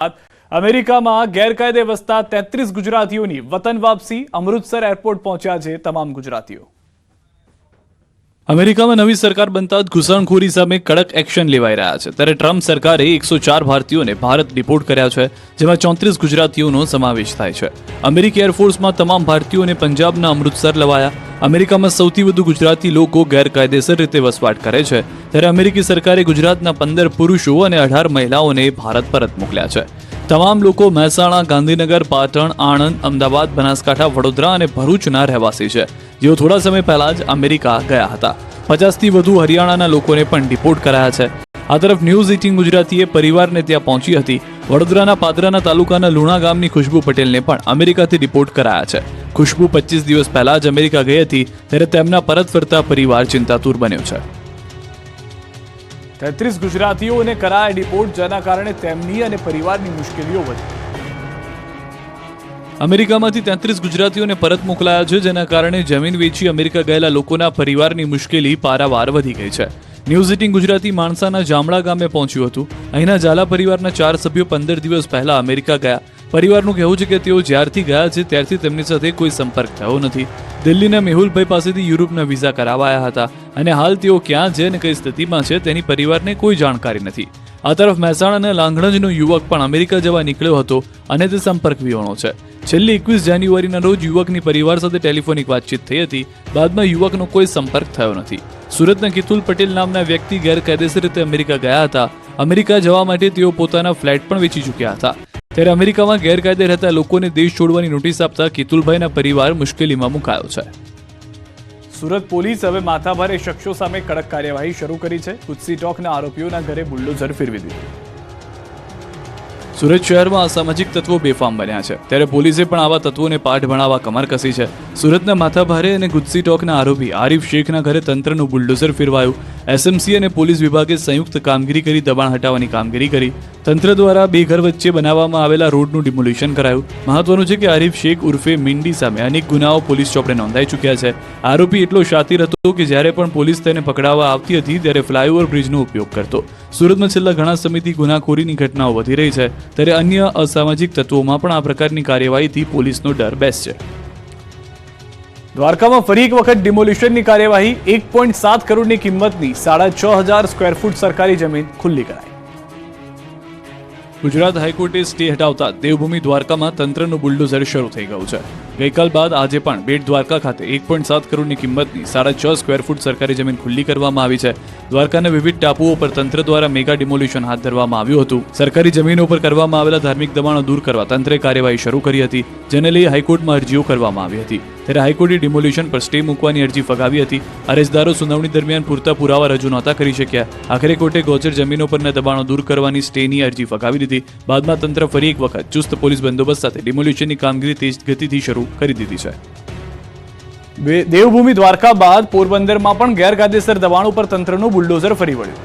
અમેરિકામાં ગેરકાયદે વસતા 33 ગુજરાતીઓની વતન વાપસી અમૃતસર એરપોર્ટ પહોંચ્યા છે તમામ ગુજરાતીઓ। અમેરિકામાં નવી સરકાર બનતા જ ઘૂસણખોરી સામે કડક એક્શન લેવાઈ રહ્યા છે, ત્યારે ટ્રમ્પ સરકારે 104 ભારતીયોને ભારત ડિપોર્ટ કર્યા છે, જેમાં 34 ગુજરાતીઓનો સમાવેશ થાય છે। અમેરિકી એરફોર્સમાં તમામ ભારતીયોને પંજાબના અમૃતસર લવાયા। અમેરિકામાં સૌથી વધુ ગુજરાતી લોકો ગેરકાયદેસર રીતે વસવાટ કરે છે, ત્યારે અમેરિકી સરકારે ગુજરાતના 15 પુરુષો અને 18 મહિલાઓને ભારત પરત મોકલ્યા છે। તમામ લોકો મહેસાણા, ગાંધીનગર, પાટણ, આણંદ, અમદાવાદ, બનાસકાંઠા, વડોદરા અને ભરૂચના રહેવાસી છે, જેઓ થોડા સમય પહેલા જ અમેરિકા ગયા હતા। 50થી વધુ હરિયાણાના લોકોને પણ ડિપોર્ટ કરાયા છે। આ તરફ ન્યૂઝ 18 ગુજરાતીએ પરિવારને ત્યાં પહોંચી હતી। વડોદરાના પાદરાના તાલુકાના લુણા ગામની ખુશ્બુ પટેલને પણ અમેરિકાથી ડિપોર્ટ કરાયા છે। ખુશ્બુ 25 દિવસ પહેલા જ અમેરિકા ગઈ હતી, ત્યારે તેમના પરત ફરતા પરિવાર ચિંતાતુર બન્યો છે। 33 ગુજરાતીઓને કરાયા ડિપોર્ટ, જેના કારણે તેમની અને પરિવારની મુશ્કેલીઓ વધી। અમેરિકામાંથી 33 ગુજરાતીઓને પરત મોકલાયા છે, જેના કારણે જમીન વેચી અમેરિકા ગયેલા લોકોના પરિવારની મુશ્કેલી પારાવાર વધી ગઈ છે। ન્યૂઝ 18 ગુજરાતી માણસાના જામડા ગામે પહોંચ્યું હતું। અહીંના ઝાલા પરિવારના 4 સભ્યો 15 દિવસ પહેલા અમેરિકા ગયા। પરિવારનું કહેવું છે કે તેઓ જ્યારથી ગયા છે ત્યારથી તેમની સાથે કોઈ સંપર્ક થયો નથી। દિલ્હીના મેહુલભાઈ પાસેથી યુરોપના વિઝા કરાવાયા હતા અને હાલ તેઓ ક્યાં છે અને કઈ સ્થિતિમાં છે તેની પરિવારને કોઈ જાણકારી નથી। આ તરફ મહેસાણાના લાંઘણજનો યુવક પણ અમેરિકા જવા નીકળ્યો હતો અને તે સંપર્ક વિહોણો છે। છેલ્લી 21 જાન્યુઆરીના રોજ યુવકની પરિવાર સાથે ટેલિફોનિક વાતચીત થઈ હતી, બાદમાં યુવકનો કોઈ સંપર્ક થયો નથી। સુરતના કિતુલ પટેલ નામના વ્યક્તિ ગેરકાયદેસર રીતે અમેરિકા ગયા હતા। અમેરિકા જવા માટે તેઓ પોતાના ફ્લેટ પણ વેચી ચૂક્યા હતા, ત્યારે અમેરિકામાં ગેરકાયદે રહેતા લોકોને દેશ છોડવાની નોટિસ આપતા કિતુલભાઈના પરિવાર મુશ્કેલીમાં મુકાયો છે। સુરત પોલીસ હવે માથાભારે શખ્સો સામે કડક કાર્યવાહી શરૂ કરી છે। કુત્સી ટોકના આરોપીઓના ઘરે બુલડોઝર ફેરવી દીધું। સુરત શહેરમાં અસામાજિક તત્વો બેફામ બન્યા છે, ત્યારે પોલીસે પણ આવા તત્વોને પાઠ ભણાવવા કમર કસી છે। સુરતના માથાભારે અને ગુજસી ટોકના આરોપી આરિફ શેખના ઘરે તંત્રનું બુલડોઝર ફેરવાયું। એસએમસી અને પોલીસ વિભાગે સંયુક્ત કામગીરી કરી દબાણ હટાવવાની કામગીરી કરી। તંત્ર દ્વારા બે ઘર વચ્ચે બનાવવામાં આવેલા રોડનું ડિમોલિશન કરાયું। મહત્વનું છે કે આરિફ શેખ ઉર્ફે મિંડી સામે અનેક ગુનાઓ પોલીસ ચોપડે નોંધાઈ ચૂક્યા છે। આરોપી એટલો શાતીર હતો કે જ્યારે પણ પોલીસ તેને પકડાવવા આવતી હતી ત્યારે ફ્લાયઓવર બ્રિજનો ઉપયોગ કરતો। સુરતમાં છેલ્લા ઘણા સમયથી ગુનાખોરીની ઘટનાઓ વધી રહી છે, ત્યારે અન્ય અસામાજિક તત્વોમાં પણ આ પ્રકારની કાર્યવાહીથી પોલીસનો ડર બેસશે। દ્વારકામાં ફરી એક વખત ડિમોલિશનની કાર્યવાહી। 1.7 કરોડની કિંમતની 6,500 સ્ક્વેર ફૂટ સરકારી જમીન ખુલ્લી કરાઈ। ગુજરાત હાઈકોર્ટે સ્ટે હટાવતા દેવભૂમિ દ્વારકામાં તંત્રનું બુલડોઝર શરૂ થઈ ગયું છે। ગઈકાલ બાદ આજે પણ બેટ દ્વારકા ખાતે 1.7 કરોડની કિંમતની 6.5 સ્ક્વેર ફૂટ સરકારી જમીન ખુલ્લી કરવામાં આવી છે। દ્વારકાના વિવિધ ટાપુઓ પર તંત્ર દ્વારા મેગા ડિમોલિશન હાથ ધરવામાં આવ્યું હતું। સરકારી જમીનો પર કરવામાં આવેલા ધાર્મિક દબાણો દૂર કરવા તંત્રે કાર્યવાહી શરૂ કરી હતી, જેને લઈ હાઈકોર્ટમાં અરજીઓ કરવામાં આવી હતી, ત્યારે હાઈકોર્ટે ડિમોલિશન પર સ્ટે મૂકવાની અરજી ફગાવી હતી। અરજદારો સુનાવણી દરમિયાન પૂરતા પુરાવા રજૂ નહોતા કરી શક્યા। આખરે કોર્ટે ગોચર જમીનો પરના દબાણો દૂર કરવાની સ્ટેની અરજી ફગાવી દીધી। બાદમાં તંત્ર ફરી એક વખત ચુસ્ત પોલીસ બંદોબસ્ત સાથે ડિમોલિશનની કામગીરી તેજ ગતિથી શરૂ કરી દીધી છે। દેવભૂમિ દ્વારકા બાદ પોરબંદરમાં પણ ગેરકાયદેસર દબાણો પર તંત્રનું બુલડોઝર ફરી વળ્યું।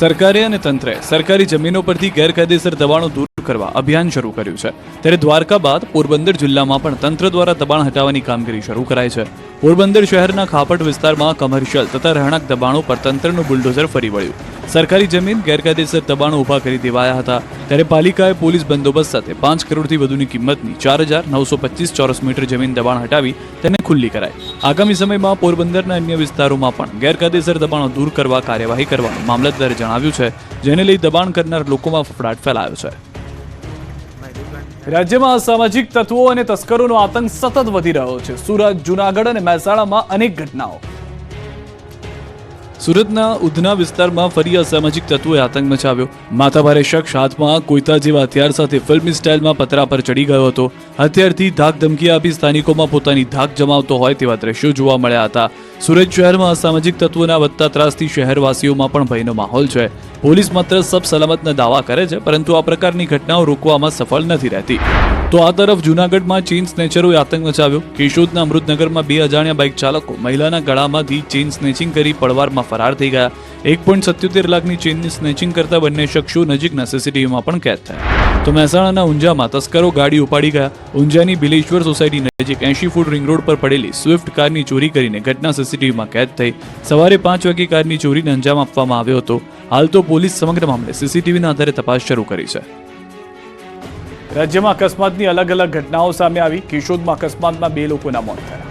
સરકારે અને તંત્રે સરકારી જમીનો પરથી ગેરકાયદેસર દબાણો દૂર કરવા અભિયાન શરૂ કર્યું છે, ત્યારે દ્વારકા બાદ પોરબંદર જિલ્લામાં પણ તંત્ર દ્વારા દબાણ હટાવવાની કામગીરી શરૂ કરાઈ છે। પોરબંદર શહેરના ખાપટ વિસ્તારમાં કમર્શિયલ તથા રહેણાંક દબાણો પર તંત્રનું બુલડોઝર ફરી વળ્યું। સરકારી જમીન ગેરકાયદેસર દબાણો ઉભા કરી દેવાયા હતા, ત્યારે પાલિકાએ પોલીસ બંદોબસ્ત સાથે 5 કરોડથી વધુની કિંમતની 4,925 ચોરસ મીટર જમીન દબાણ હટાવી તેને ખુલ્લી કરાઈ। આગામી સમયમાં પોરબંદરના અન્ય વિસ્તારોમાં પણ ગેરકાયદેસર દબાણો દૂર કરવા કાર્યવાહી કરવાનું મામલતદારે જણાવ્યું છે, જેને લઈ દબાણ કરનાર લોકોમાં ફફડાટ ફેલાયો છે। રાજ્યમાં અસામાજિક તત્વો અને તસ્કરોનો આતંક સતત વધી રહ્યો છે। સુરત, જૂનાગઢ અને મહેસાણામાં અનેક ઘટનાઓ। સુરતના ઉધના વિસ્તારમાં ફરી અસામાજિક તત્વોએ આતંક મચાવ્યો। માથાભારે શખ્સ હાથમાં કોયતા જેવા હથિયાર સાથે ફિલ્મી સ્ટાઇલમાં પતરા પર ચડી ગયો હતો। હથિયારથી ધાક ધમકી આપી સ્થાનિકોમાં પોતાની ધાક જમાવતો હોય તેવા દ્રશ્યો જોવા મળ્યા હતા। સુરત શહેરમાં અસામાજિક તત્વોના વધતા ત્રાસથી શહેરવાસીઓમાં પણ ભયનો માહોલ છે। પોલીસ માત્ર સબ સલામતના દાવા કરે છે, પરંતુ આ પ્રકારની ઘટનાઓ રોકવામાં સફળ નથી રહેતી। તો આ તરફ જૂનાગઢમાં ચેઇન સ્નેચરોએ આતંક મચાવ્યો। કેશોદના અમૃતનગરમાં 2 અજાણ્યા બાઇક ચાલકો મહિલાના ગળામાંથી ચેઇન સ્નેચિંગ કરી પડવારમાં ફરાર થઈ ગયા। 1.77 લાખની ચેઇનની સ્નેચિંગ કરતા બંને શખ્સો નજીકના સીસીટીવીમાં પણ કેદ થયા। તો મહેસાણાના ઊંઝામાં તસ્કરો ગાડી ઉપાડી ગયા। ઊંઝાની બિલેશ્વર સોસાયટી નજીક 80 ફૂટ રિંગ રોડ પર પડેલી સ્વિફ્ટ કારની ચોરી કરીને ઘટના સીસીટીવીમાં કેદ થઈ। સવારે 5 વાગે કારની ચોરીને અંજામ આપવામાં આવ્યો હતો। હાલ તો પોલીસ સમગ્ર મામલે સીસીટીવીના આધારે તપાસ શરૂ કરી છે. રાજ્યમાં અકસ્માતની અલગ અલગ ઘટનાઓ સામે આવી. કેશોદમાં અકસ્માતમાં 2 લોકોના મોત થયા.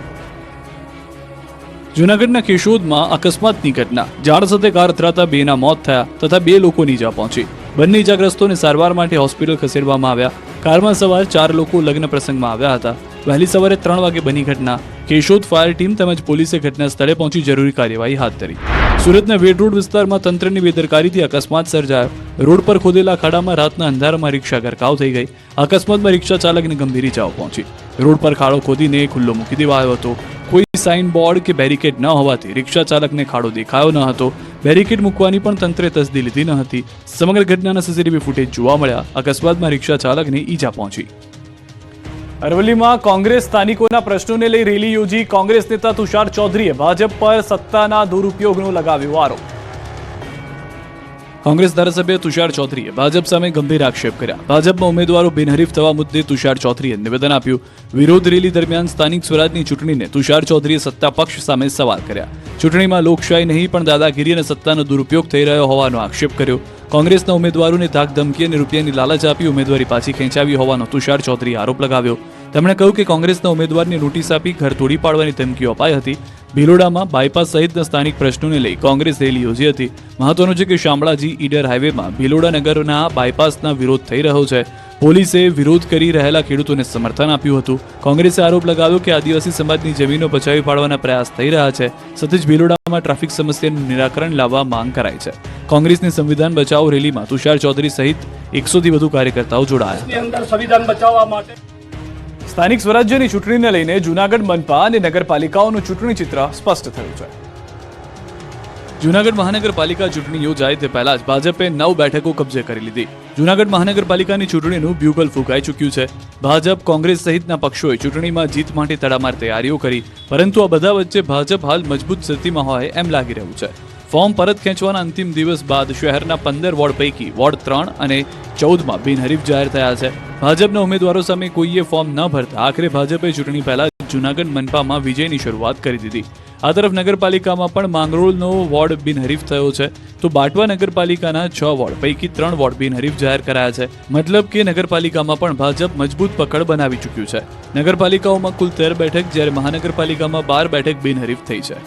જૂનાગઢના કેશોદમાં અકસ્માતની ઘટના. ઝાડ સાથે કાર અથડાતા 2ના મોત થયા તથા 2 લોકોની ઈજા પહોંચી. બંને ઈજાગ્રસ્તોને સારવાર માટે હોસ્પિટલ ખસેડવામાં આવ્યા. કારમાં સવાર 4 લોકો લગ્ન પ્રસંગમાં આવ્યા હતા. વહેલી સવારે 3 વાગે બની ઘટના. કેશોદ ફાયર ટીમ તેમજ પોલીસે ઘટના સ્થળે પહોંચી જરૂરી કાર્યવાહી હાથ ધરી. સુરતના વેડ રોડ વિસ્તારમાં તંત્રની બેદરકારીથી અકસ્માત સર્જાયો. રોડ પર ખોદેલા ખાડામાં રાતના અંધારામાં રિક્ષા ગરકાવ થઈ ગઈ. અકસ્માતમાં રિક્ષા ચાલકને ગંભીર ઈજાઓ પહોંચી. રોડ પર ખાડો ખોદીને ખુલ્લો મૂકી દેવાયો હતો. કોઈ સાઇન બોર્ડ કે બેરિકેડ ન હોવાથી રિક્ષા ચાલકને ખાડો દેખાયો ન હતો. બેરિકેડ મૂકવાની પણ તંત્રે તસદી લીધી ન હતી. સમગ્ર ઘટનાના સીસીટીવી ફૂટેજ જોવા મળ્યા. અકસ્માતમાં રિક્ષા ચાલકને ઈજા પહોંચી. અરવલ્લીમાં કોંગ્રેસ સ્થાનિકોના પ્રશ્નોને લઈ રેલી યોજી. કોંગ્રેસ નેતા તુષાર ચૌધરીએ ભાજપ પર સત્તાના દુરુપયોગનો લગાવ્યો આરોપ. કોંગ્રેસ ધારાસભ્ય તુષાર ચૌધરીએ ભાજપ સામે ગંભીર આક્ષેપ કર્યા. ભાજપમાં ઉમેદવારો બિનહરીફ થવા મુદ્દે તુષાર ચૌધરીએ નિવેદન આપ્યું. વિરોધ રેલી દરમિયાન સ્થાનિક સ્વરાજની ચૂંટણીને તુષાર ચૌધરીએ સત્તા પક્ષ સામે સવાલ કર્યા. ચૂંટણીમાં લોકશાહી નહીં પણ દાદાગીરી અને સત્તાનો દુરુપયોગ થઈ રહ્યો હોવાનો આક્ષેપ કર્યો. કોંગ્રેસના ઉમેદવારોને ધાક ધમકી અને રૂપિયાની લાલચ આપી ઉમેદવારી પાછી ખેંચાવી હોવાનો તુષાર ચૌધરીએ આરોપ લગાવ્યો. તેમણે કહ્યું કે કોંગ્રેસના ઉમેદવારને નોટિસ આપી ઘર તોડી પાડવાની ધમકીઓ અપાઈ હતી. ભિલોડામાં બાયપાસ સહિતના સ્થાનિક પ્રશ્નોને લઈ કોંગ્રેસ રેલી યોજી હતી. મહત્વનું છે કે શામળાજી ઈડર હાઈવેમાં ભિલોડા નગરના બાયપાસના વિરોધ થઈ રહ્યો છે. પોલીસે વિરોધ કરી રહેલા ખેડૂતોને સમર્થન આપ્યું હતું. કોંગ્રેસે આરોપ લગાવ્યો કે આદિવાસી સમાજની જમીનો બચાવી પાડવાના પ્રયાસ થઈ રહ્યા છે. સાથે જ ભિલોડામાં ટ્રાફિક સમસ્યાનું નિરાકરણ લાવવા માંગ કરાઈ છે. કોંગ્રેસની સંવિધાન બચાવો રેલીમાં તુષાર ચૌધરી સહિત 100થી વધુ કાર્યકર્તાઓ જોડાયા. સ્થાનિક સ્વરાજ્યની ચૂંટણીને લઈને જૂનાગઢ મનપા અને નગરપાલિકાઓનું ચૂંટણી ચિત્ર સ્પષ્ટ થયું છે. જૂનાગઢ મહાનગરપાલિકા ચૂંટણી યોજાય તે પહેલા જ ભાજપે 9 બેઠકો કબજે કરી લીધી. જૂનાગઢ મહાનગરપાલિકાની ચૂંટણીનું બ્યુગલ ફૂંકાઈ ચૂક્યું છે. ભાજપ, કોંગ્રેસ સહિતના પક્ષોએ ચૂંટણીમાં જીત માટે તડામાર તૈયારીઓ કરી. પરંતુ આ બધા વચ્ચે ભાજપ હાલ મજબૂત સ્થિતિમાં હોય એમ લાગી રહ્યું છે. ફોર્મ પરત ખેંચવાના અંતિમ દિવસ બાદ શહેરના 15 વોર્ડ પૈકી વોર્ડ 3 અને 14માં બિનહરીફ જાહેર થયા છે. ભાજપના ઉમેદવારો સામે કોઈએ ફોર્મ ન ભરતા આખરે ભાજપે ચૂંટણી પહેલા જૂનાગઢ મનપામાં વિજયની શરૂઆત કરી દીધી. આ તરફ નગરપાલિકામાં પણ માંગરોળનો વોર્ડ બિનહરીફ થયો છે. તો બાટવા નગરપાલિકાના 6 વોર્ડ પૈકી 3 વોર્ડ બિનહરીફ જાહેર કરાયા છે. મતલબ કે નગરપાલિકામાં પણ ભાજપ મજબૂત પકડ બનાવી ચૂક્યું છે. નગરપાલિકાઓમાં કુલ 13 બેઠક જ્યારે મહાનગરપાલિકામાં 12 બેઠક બિનહરીફ થઈ છે.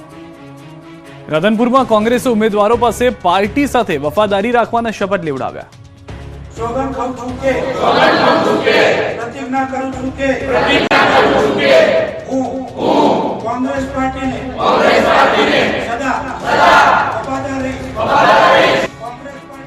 રાધનપુરમાં કોંગ્રેસે ઉમેદવારો પાસે પાર્ટી સાથે વફાદારી રાખવાના શપથ લેવડાવ્યા. સોગંદ ખાઉં છું કે પ્રતિજ્ઞા કરું છું કે હું કોંગ્રેસ પાર્ટીને સદા વફાદાર રહીશ.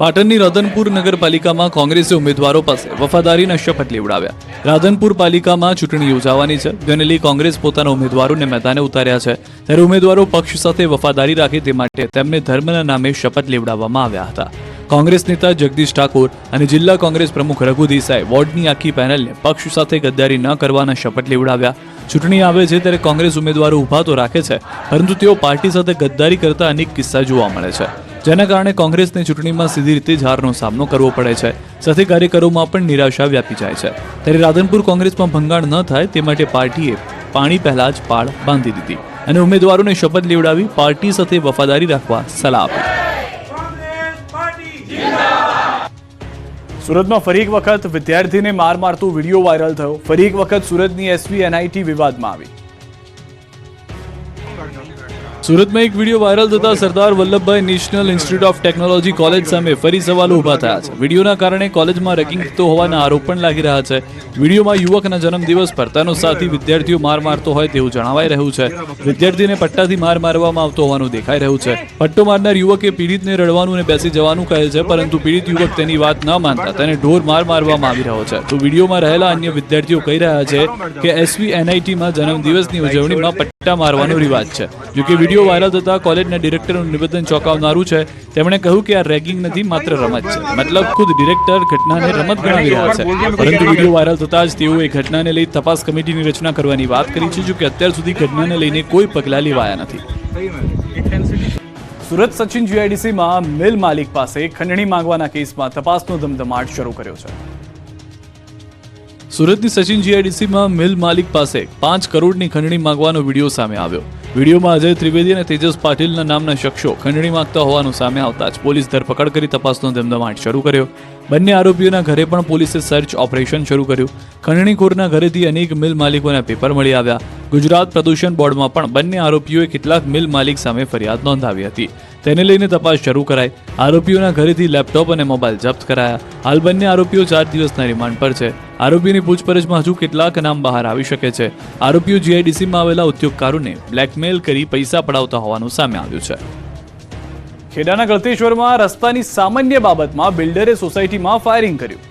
પાટણની રાધનપુર નગરપાલિકામાં કોંગ્રેસે ઉમેદવારો પાસે વફાદારીના શપથ લેવડાવ્યા. રાધનપુર પાલિકામાં ચૂંટણી યોજાવાની છે, જેને લઈ કોંગ્રેસ પોતાના ઉમેદવારોને મેદાને ઉતાર્યા છે. ત્યારે ઉમેદવારો પક્ષ સાથે વફાદારી રાખે તે માટે તેમને ધર્મના નામે શપથ લેવડાવવામાં આવ્યા હતા. કોંગ્રેસ નેતા જગદીશ ઠાકોર અને જિલ્લા કોંગ્રેસ પ્રમુખ રઘુ દેસાઈ વોર્ડની આખી પેનલને પક્ષ સાથે ગદ્દારી ન કરવાના શપથ લેવડાવ્યા. ચૂંટણી આવે છે ત્યારે કોંગ્રેસ ઉમેદવારો ઊભા તો રાખે છે, પરંતુ તેઓ પાર્ટી સાથે ગદ્દારી કરતા અનેક કિસ્સા જોવા મળે છે, જેના કારણે કોંગ્રેસને ચૂંટણીમાં સીધી રીતે જ હારનો સામનો કરવો પડે છે. સાથે કાર્યકરોમાં પણ નિરાશા વ્યાપી જાય છે. ત્યારે રાધનપુર કોંગ્રેસમાં ભંગાણ ન થાય તે માટે પાર્ટીએ પાણી પહેલા જ પાળ બાંધી દીધી અને ઉમેદવારોને શપથ લેવડાવી પાર્ટી સાથે વફાદારી રાખવા સલાહ આપી. સુરતમાં ફરી એક વખત વિદ્યાર્થીને માર મારતો વિડીયો વાયરલ થયો. ફરી એક વખત સુરતની SVNIT વિવાદમાં આવી. સુરતમાં એક વિડીયો વાયરલ થતા Sardar Vallabhbhai national institute of technology college સામે ફરી સવાલો ઊભા થયા છે. વિડીયોના કારણે કોલેજમાં રેગિંગ થતો હોવાના આરોપ પણ લાગી રહ્યા છે. વિડીયોમાં યુવકના જન્મદિવસ પર તેનો સાથી વિદ્યાર્થીઓ માર મારતો હોય તેવું જણાવાઈ રહ્યું છે. વિદ્યાર્થીને પટ્ટાથી માર મારવામાં આવતો હોવાનું દેખાઈ રહ્યું છે. પટ્ટો મારનાર યુવકે પીડિતને રડવાનું અને બેસી જવાનું કહે છે, પરંતુ પીડિત યુવક તેની વાત ન માનતા તેને ઢોર માર મારવામાં આવી રહ્યો છે. તો વિડીયોમાં રહેલા અન્ય વિદ્યાર્થીઓ કહી રહ્યા છે કે SVNITમાં જન્મદિવસની ઉજવણીમાં પટ્ટા મારવાનો રિવાજ છે. જોકે વિડીયો વાયરલ થતા કોલેજના ડિરેક્ટરનું નિવેદન ચોંકાવનારું છે. તેમણે કહ્યું કે આ રેગિંગ નથી, માત્ર રમત છે. મતલબ ખુદ ડિરેક્ટર ઘટનાને રમત ગણાવી રહ્યા છે, પરંતુ વિડીયો વાયરલ થતા જ તેઓએ ઘટનાને લઈ તપાસ કમિટીની રચના કરવાની વાત કરી છે. જોકે અત્યાર સુધી ઘટનાને લઈને કોઈ પગલાં લેવાયા નથી. સુરત સચિન GIDCમાં મિલ માલિક પાસે ખંડણી માંગવાના કેસમાં તપાસનો ધમધમાટ શરૂ કર્યો છે. સુરતની સચિન GIDCમાં મિલ માલિક પાસે 5 કરોડની ખંડણી માંગવાનો વિડીયો સામે આવ્યો. વિડીયોમાં અજય ત્રિવેદી અને તેજસ પાટીલના નામના શખ્સો ખંડણી માંગતા હોવાનું સામે આવતા જ પોલીસ ધરપકડ કરી તપાસનો ધમધમાટ શરૂ કર્યો. બંને આરોપીઓના ઘરે પણ પોલીસે સર્ચ ઓપરેશન શરૂ કર્યું. ખંડણીખોરના ઘરેથી અનેક મિલ માલિકોના પેપર મળી આવ્યા. ગુજરાત પ્રદૂષણ બોર્ડમાં પણ બંને આરોપીઓએ કેટલાક મિલ માલિક સામે ફરિયાદ નોંધાવી હતી. તેને લઈને તપાસ શરૂ કરાઈ. આરોપીઓના ઘરેથી લેપટોપ અને મોબાઈલ જપ્ત કરાયા. હાલ બંને આરોપીઓ 4 દિવસના રિમાન્ડ પર છે. આરોપીની પૂછપરછમાં હજુ કેટલાક નામ બહાર આવી શકે છે. આરોપીઓ જીઆઈડીસીમાં આવેલા ઉદ્યોગકારોને બ્લેકમેલ કરી પૈસા પડાવતા હોવાનું સામે આવ્યું છે. ખેડાના ગળતેશ્વરમાં રસ્તાની સામાન્ય બાબતમાં બિલ્ડરે સોસાયટીમાં ફાયરિંગ કર્યું.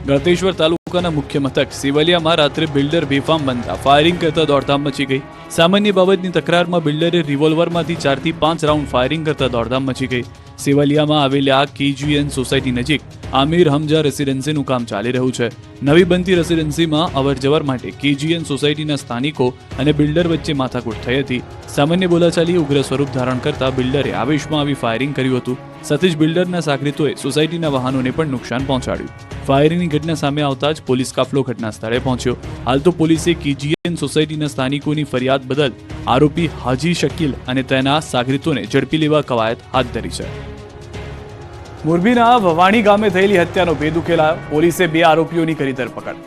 ગળતેશ્વર તાલુકાના મુખ્ય મથક સેવલિયામાં રાત્રે બિલ્ડર બેફામ બનતા ફાયરિંગ કરતા દોડધામ મચી ગઈ. સામાન્ય બાબતની તકરારમાં બિલ્ડરે રિવોલ્વરમાંથી 4 થી 5 રાઉન્ડ ફાયરિંગ કરતા દોડધામ મચી ગઈ. સેવલિયામાં આવેલી આ કેજીએન સોસાયટી નજીક આમિર હમજા રેસિડેન્સીનું કામ ચાલી રહ્યું છે. નવી બનતી રેસિડેન્સીમાં અવરજવર માટે કેજીએન સોસાયટીના સ્થાનિકો અને બિલ્ડર વચ્ચે માથાકૂટ થઈ હતી. સામાન્ય બોલાચાલી ઉગ્ર સ્વરૂપ ધારણ કરતા બિલ્ડરે આવેશમાં આવી ફાયરિંગ કર્યું હતું. સાથે જ બિલ્ડરના સાગરીતોએ સોસાયટીના વાહનોને પણ નુકસાન પહોંચાડ્યું. ફાયરિંગની ઘટના સામે આવતા જ પોલીસ કાફલો ઘટના સ્થળે પહોંચ્યો. હાલ તો પોલીસે કેજીએન સોસાયટીના સ્થાનિકોની ફરિયાદ બદલ આરોપી હાજી શકીલ અને તેના સાગરીતોને ઝડપી લેવા કવાયત હાથ ધરી છે. મોરબીના વવાણી ગામે થયેલી હત્યાનો ભેદ ઉકેલાયો. પોલીસે 2 આરોપીઓની કરી ધરપકડ.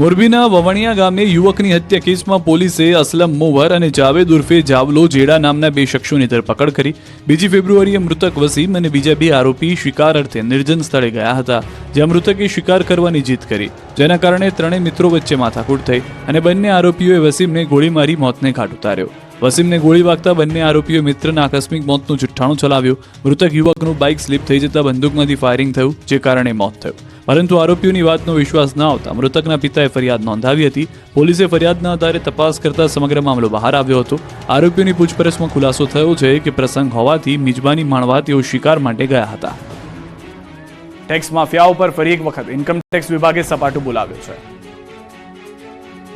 મોરબીના વવાણિયા ગામે યુવકની હત્યા કેસમાં પોલીસે અસલમ મોવર અને જાવેદ ઉર્ફે જાવલો જેડા નામના 2 શખ્સોની ધરપકડ કરી. 2 ફેબ્રુઆરીએ મૃતક વસીમ અને બીજા 2 આરોપી શિકાર અર્થે નિર્જન સ્થળે ગયા હતા, જ્યાં મૃતકે શિકાર કરવાની જીદ કરી, જેના કારણે ત્રણેય મિત્રો વચ્ચે માથાકૂટ થઈ અને બંને આરોપીઓએ વસીમને ગોળી મારી મોતને ઘાટ ઉતાર્યો. વસીમને ગોળી વાગતા બંને આરોપીઓ મિત્રના આકસ્મિક મોતનું જુઠ્ઠાણું ચલાવ્યું. મૃતક યુવકનું બાઇક સ્લીપ થઈ જતા બંદૂકમાંથી ફાયરિંગ થયું, જે કારણે મોત થયું. પરંતુ આરોપીઓની વાતનો વિશ્વાસ ન આવતા મૃતકના પિતાએ ફરિયાદ નોંધાવી હતી. પોલીસે ફરિયાદના આધારે તપાસ કરતા સમગ્ર મામલો બહાર આવ્યો હતો. આરોપીઓની પૂછપરછમાં ખુલાસો થયો છે કે પ્રસંગ હોવાથી મિજબાની માણવા તેઓ શિકાર માટે ગયા હતા. ટેક્સ માફિયાઓ પર ફરી એક વખત ઇન્કમ ટેક્સ વિભાગે સપાટું બોલાવ્યો છે.